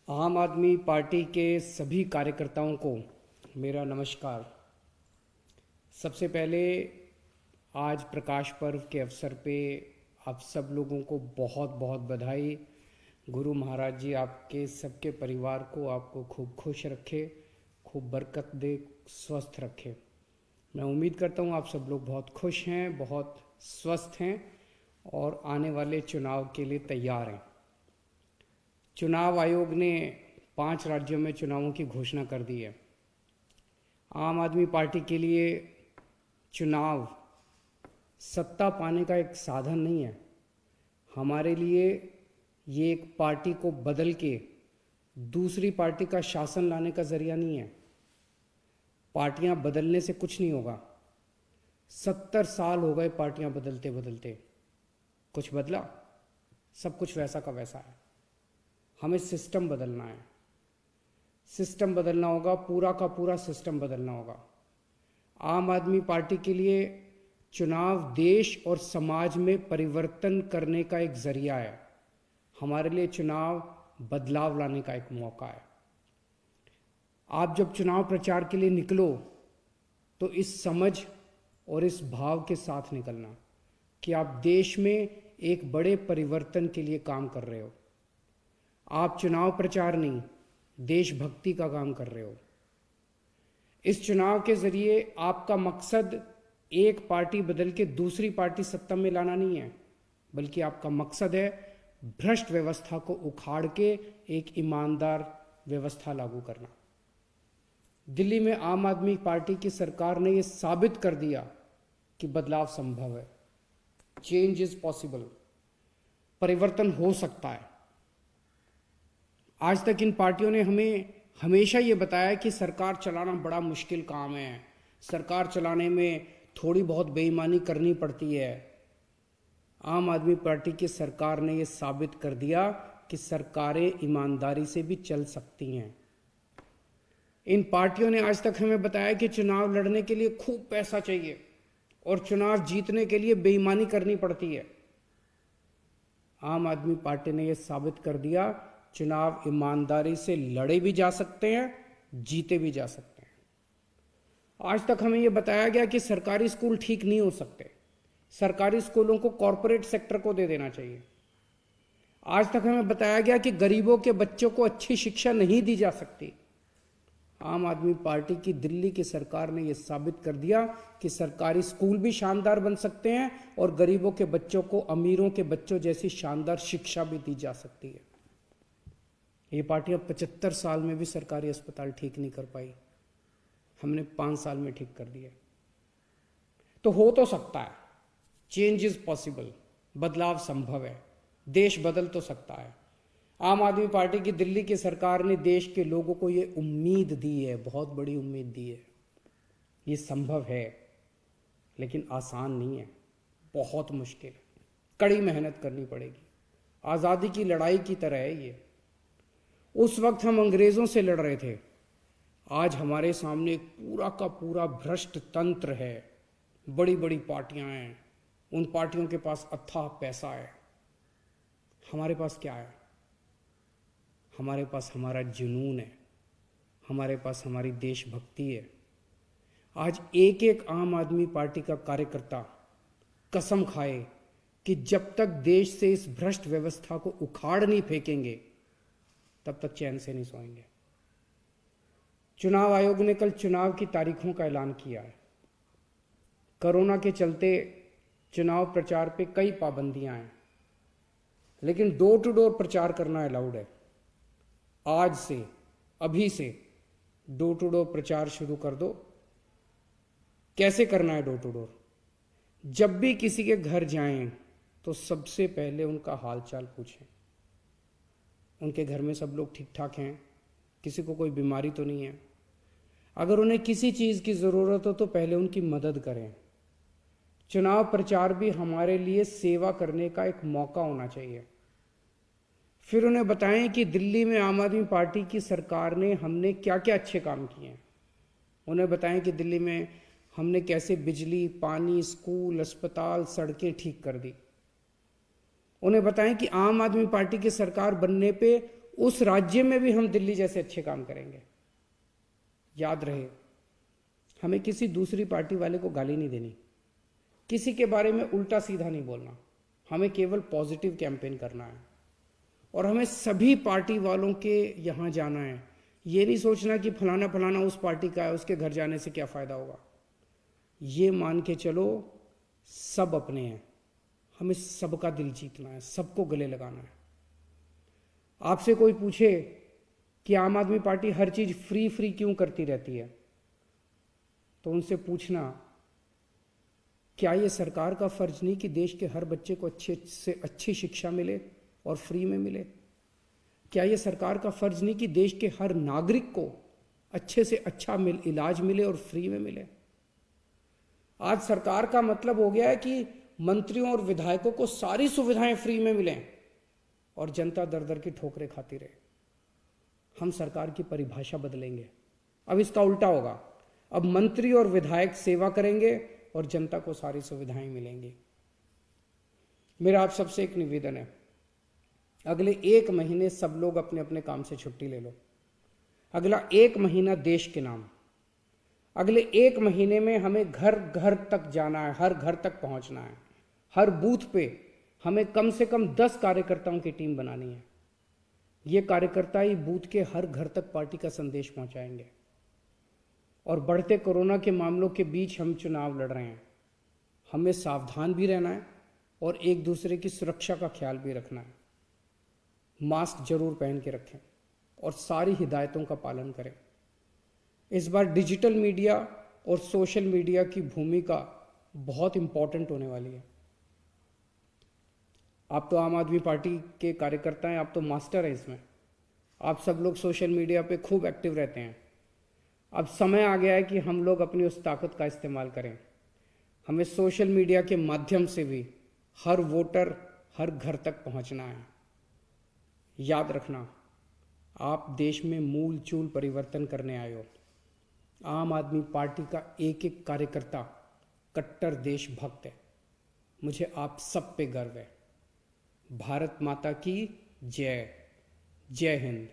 आम आदमी पार्टी के सभी कार्यकर्ताओं को मेरा नमस्कार। सबसे पहले आज प्रकाश पर्व के अवसर पे आप सब लोगों को बहुत बहुत बधाई। गुरु महाराज जी आपके सबके परिवार को आपको खूब खुश रखे, खूब बरकत दे, स्वस्थ रखे। मैं उम्मीद करता हूँ आप सब लोग बहुत खुश हैं, बहुत स्वस्थ हैं और आने वाले चुनाव के लिए तैयार हैं। चुनाव आयोग ने 5 राज्यों में चुनावों की घोषणा कर दी है। आम आदमी पार्टी के लिए चुनाव सत्ता पाने का एक साधन नहीं है। हमारे लिए ये एक पार्टी को बदल के दूसरी पार्टी का शासन लाने का जरिया नहीं है। पार्टियां बदलने से कुछ नहीं होगा। 70 साल हो गए पार्टियां बदलते बदलते, कुछ बदला? सब कुछ वैसा का वैसा है। हमें सिस्टम बदलना है, सिस्टम बदलना होगा, पूरा का पूरा सिस्टम बदलना होगा। आम आदमी पार्टी के लिए चुनाव देश और समाज में परिवर्तन करने का एक जरिया है। हमारे लिए चुनाव बदलाव लाने का एक मौका है। आप जब चुनाव प्रचार के लिए निकलो तो इस समझ और इस भाव के साथ निकलना कि आप देश में एक बड़े परिवर्तन के लिए काम कर रहे हो। आप चुनाव प्रचार नहीं, देशभक्ति का काम कर रहे हो। इस चुनाव के जरिए आपका मकसद एक पार्टी बदल के दूसरी पार्टी सत्ता में लाना नहीं है, बल्कि आपका मकसद है भ्रष्ट व्यवस्था को उखाड़ के एक ईमानदार व्यवस्था लागू करना। दिल्ली में आम आदमी पार्टी की सरकार ने यह साबित कर दिया कि बदलाव संभव है। Change is possible. परिवर्तन हो सकता है। आज तक इन पार्टियों ने हमें हमेशा ये बताया कि सरकार चलाना बड़ा मुश्किल काम है, सरकार चलाने में थोड़ी बहुत बेईमानी करनी पड़ती है। आम आदमी पार्टी की सरकार ने ये साबित कर दिया कि सरकारें ईमानदारी से भी चल सकती हैं। इन पार्टियों ने आज तक हमें बताया कि चुनाव लड़ने के लिए खूब पैसा चाहिए और चुनाव जीतने के लिए बेईमानी करनी पड़ती है। आम आदमी पार्टी ने यह साबित कर दिया चुनाव ईमानदारी से लड़े भी जा सकते हैं, जीते भी जा सकते हैं। आज तक हमें यह बताया गया कि सरकारी स्कूल ठीक नहीं हो सकते, सरकारी स्कूलों को कॉरपोरेट सेक्टर को दे देना चाहिए। आज तक हमें बताया गया कि गरीबों के बच्चों को अच्छी शिक्षा नहीं दी जा सकती। आम आदमी पार्टी की दिल्ली की सरकार ने यह साबित कर दिया कि सरकारी स्कूल भी शानदार बन सकते हैं और गरीबों के बच्चों को अमीरों के बच्चों जैसी शानदार शिक्षा भी दी जा सकती है। ये पार्टियां 75 साल में भी सरकारी अस्पताल ठीक नहीं कर पाई, हमने 5 साल में ठीक कर दिया। तो हो तो सकता है, चेंज इज पॉसिबल। बदलाव संभव है, देश बदल तो सकता है। आम आदमी पार्टी की दिल्ली की सरकार ने देश के लोगों को ये उम्मीद दी है, बहुत बड़ी उम्मीद दी है। ये संभव है, लेकिन आसान नहीं है, बहुत मुश्किल है, कड़ी मेहनत करनी पड़ेगी। आज़ादी की लड़ाई की तरह है ये। उस वक्त हम अंग्रेजों से लड़ रहे थे, आज हमारे सामने एक पूरा का पूरा भ्रष्ट तंत्र है। बड़ी बड़ी पार्टियां हैं, उन पार्टियों के पास अथाह पैसा है। हमारे पास क्या है? हमारे पास हमारा जुनून है, हमारे पास हमारी देशभक्ति है। आज एक एक आम आदमी पार्टी का कार्यकर्ता कसम खाए कि जब तक देश से इस भ्रष्ट व्यवस्था को उखाड़ नहीं फेंकेंगे तब तक चैन से नहीं सोएंगे। चुनाव आयोग ने कल चुनाव की तारीखों का ऐलान किया है। कोरोना के चलते चुनाव प्रचार पे कई पाबंदियां हैं, लेकिन डोर टू डोर प्रचार करना अलाउड है। आज से, अभी से डोर टू डोर प्रचार शुरू कर दो। कैसे करना है डोर टू डोर? जब भी किसी के घर जाएं तो सबसे पहले उनका हालचाल पूछें। उनके घर में सब लोग ठीक ठाक हैं, किसी को कोई बीमारी तो नहीं है। अगर उन्हें किसी चीज़ की ज़रूरत हो तो पहले उनकी मदद करें। चुनाव प्रचार भी हमारे लिए सेवा करने का एक मौका होना चाहिए। फिर उन्हें बताएं कि दिल्ली में आम आदमी पार्टी की सरकार ने हमने क्या क्या अच्छे काम किए हैं। उन्हें बताएं कि दिल्ली में हमने कैसे बिजली, पानी, स्कूल, अस्पताल, सड़कें ठीक कर दी। उन्हें बताएं कि आम आदमी पार्टी की सरकार बनने पे उस राज्य में भी हम दिल्ली जैसे अच्छे काम करेंगे। याद रहे, हमें किसी दूसरी पार्टी वाले को गाली नहीं देनी, किसी के बारे में उल्टा सीधा नहीं बोलना, हमें केवल पॉजिटिव कैंपेन करना है। और हमें सभी पार्टी वालों के यहाँ जाना है, ये नहीं सोचना कि फलाना फलाना उस पार्टी का है, उसके घर जाने से क्या फ़ायदा होगा। ये मान के चलो सब अपने हैं, हमें सबका दिल जीतना है, सबको गले लगाना है। आपसे कोई पूछे कि आम आदमी पार्टी हर चीज़ फ्री फ्री क्यों करती रहती है, तो उनसे पूछना, क्या ये सरकार का फर्ज नहीं कि देश के हर बच्चे को अच्छे से अच्छी शिक्षा मिले और फ्री में मिले? क्या ये सरकार का फर्ज नहीं कि देश के हर नागरिक को अच्छे से अच्छा इलाज मिले और फ्री में मिले? आज सरकार का मतलब हो गया है कि मंत्रियों और विधायकों को सारी सुविधाएं फ्री में मिलें और जनता दर दर की ठोकरें खाती रहे। हम सरकार की परिभाषा बदलेंगे, अब इसका उल्टा होगा। अब मंत्री और विधायक सेवा करेंगे और जनता को सारी सुविधाएं मिलेंगी। मेरा आप सबसे एक निवेदन है, अगले 1 महीने सब लोग अपने अपने काम से छुट्टी ले लो। अगला 1 महीना देश के नाम, अगले 1 महीने में हमें घर घर तक जाना है, हर घर तक पहुंचना है। हर बूथ पे हमें कम से कम 10 कार्यकर्ताओं की टीम बनानी है। ये कार्यकर्ता ही बूथ के हर घर तक पार्टी का संदेश पहुंचाएंगे। और बढ़ते कोरोना के मामलों के बीच हम चुनाव लड़ रहे हैं, हमें सावधान भी रहना है और एक दूसरे की सुरक्षा का ख्याल भी रखना है। मास्क जरूर पहन के रखें और सारी हिदायतों का पालन करें। इस बार डिजिटल मीडिया और सोशल मीडिया की भूमिका बहुत इंपॉर्टेंट होने वाली है। आप तो आम आदमी पार्टी के कार्यकर्ता हैं, आप तो मास्टर हैं इसमें। आप सब लोग सोशल मीडिया पे खूब एक्टिव रहते हैं। अब समय आ गया है कि हम लोग अपनी उस ताकत का इस्तेमाल करें। हमें सोशल मीडिया के माध्यम से भी हर वोटर, हर घर तक पहुंचना है। याद रखना, आप देश में मूल चूल परिवर्तन करने आए हो। आम आदमी पार्टी का एक एक कार्यकर्ता कट्टर देशभक्त है। मुझे आप सब पे गर्व है। भारत माता की जय। जय हिंद।